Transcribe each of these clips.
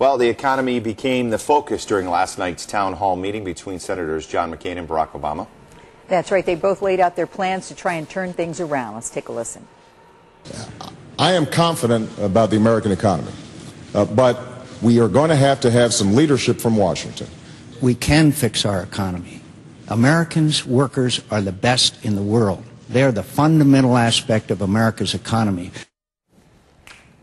Well, the economy became the focus during last night's town hall meeting between Senators John McCain and Barack Obama. That's right. They both laid out their plans to try and turn things around. Let's take a listen. I am confident about the American economy, but we are going to have some leadership from Washington. We can fix our economy. Americans, workers, are the best in the world. They're the fundamental aspect of America's economy.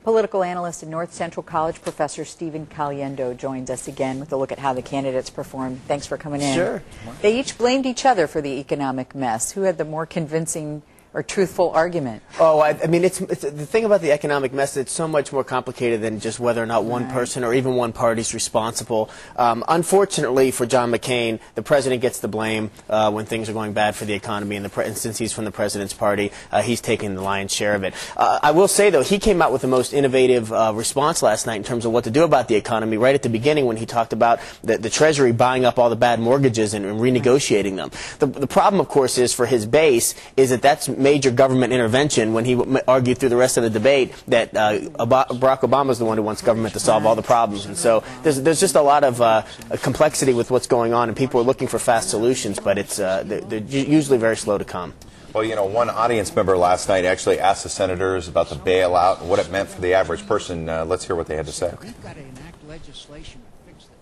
Political analyst and North Central College professor Stephen Caliendo joins us again with a look at how the candidates performed. Thanks for coming in. Sure. They each blamed each other for the economic mess. Who had the more convincing or truthful argument? Oh, I mean, it's the thing about the economic mess. It's so much more complicated than just whether or not one person or even one party is responsible. Unfortunately for John McCain, the president gets the blame when things are going bad for the economy, and since he's from the president's party, he's taking the lion's share of it. I will say, though, he came out with the most innovative response last night in terms of what to do about the economy right at the beginning when he talked about the Treasury buying up all the bad mortgages and renegotiating them. The problem, of course, is for his base is that that's major government intervention when he argued through the rest of the debate that Barack Obama is the one who wants government to solve all the problems. And so there's just a lot of complexity with what's going on, and people are looking for fast solutions, but they're usually very slow to come. Well, you know, one audience member last night actually asked the senators about the bailout and what it meant for the average person. Let's hear what they had to say. We've got to enact legislation to fix this.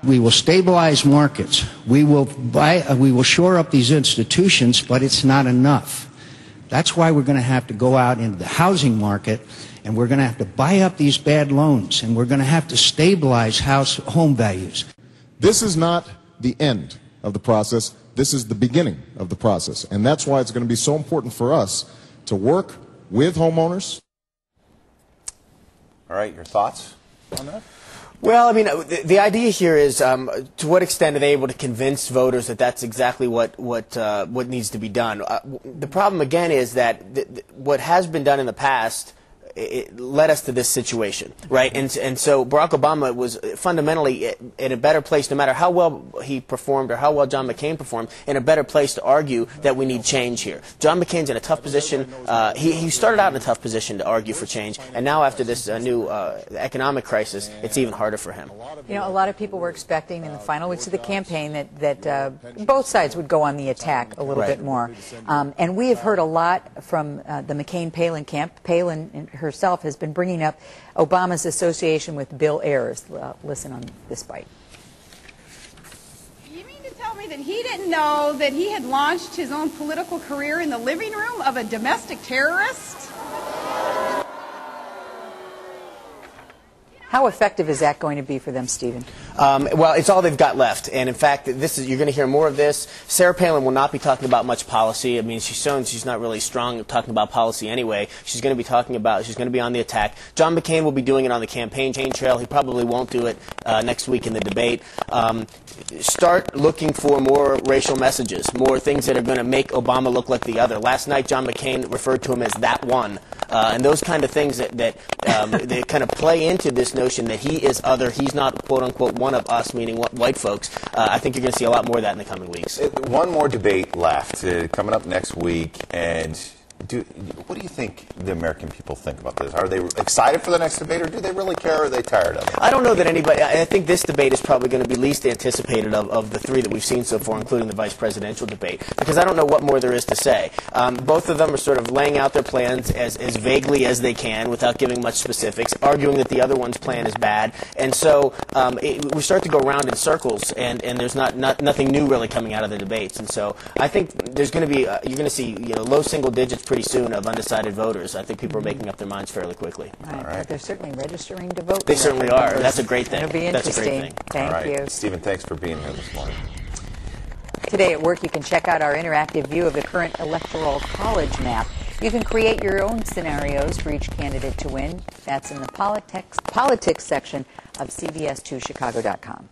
We will stabilize markets. We will shore up these institutions, but it's not enough. That's why we're going to have to go out into the housing market, and we're going to have to buy up these bad loans, and we're going to have to stabilize home values. This is not the end of the process. This is the beginning of the process. And that's why it's going to be so important for us to work with homeowners. All right, your thoughts on that? Well, I mean, the idea here is to what extent are they able to convince voters that that's exactly what needs to be done. The problem, again, is that what has been done in the past, it led us to this situation, right? And so Barack Obama was fundamentally in a better place, no matter how well he performed or how well John McCain performed, in a better place to argue that we need change here. John McCain's in a tough position. He started out in a tough position to argue for change, and now after this new economic crisis, it's even harder for him. You know, a lot of people were expecting in the final weeks of the campaign that both sides would go on the attack a little bit more. And we have heard a lot from the McCain-Palin camp. Palin herself has been bringing up Obama's association with Bill Ayers. Listen on this bite. You mean to tell me that he didn't know that he had launched his own political career in the living room of a domestic terrorist? How effective is that going to be for them, Stephen? Well, it's all they've got left. And in fact, you're going to hear more of this. Sarah Palin will not be talking about much policy. I mean, she's shown she's not really strong at talking about policy anyway. She's going to be on the attack. John McCain will be doing it on the campaign trail. He probably won't do it next week in the debate. Start looking for more racial messages, more things that are going to make Obama look like the other. Last night, John McCain referred to him as that one. And those kind of things that they kind of play into this notion that he is other, he's not, quote-unquote, one of us, meaning white folks. I think you're going to see a lot more of that in the coming weeks. One more debate left coming up next week, and what do you think the American people think about this? Are they excited for the next debate, or do they really care, or are they tired of it? I don't know that anybody, I think this debate is probably going to be least anticipated of the three that we've seen so far, including the vice presidential debate, because I don't know what more there is to say. Both of them are sort of laying out their plans as vaguely as they can without giving much specifics, arguing that the other one's plan is bad, and so we start to go around in circles, and there's nothing new really coming out of the debates, and so I think there's going to be, you're going to see low single digits pretty soon of undecided voters. I think people are making up their minds fairly quickly. All right. But they're certainly registering to vote. They certainly are. That's a great thing. It'll be interesting. That's a great thing. Thank you. Stephen, thanks for being here this morning. Today at work, you can check out our interactive view of the current electoral college map. You can create your own scenarios for each candidate to win. That's in the politics section of CBS2Chicago.com.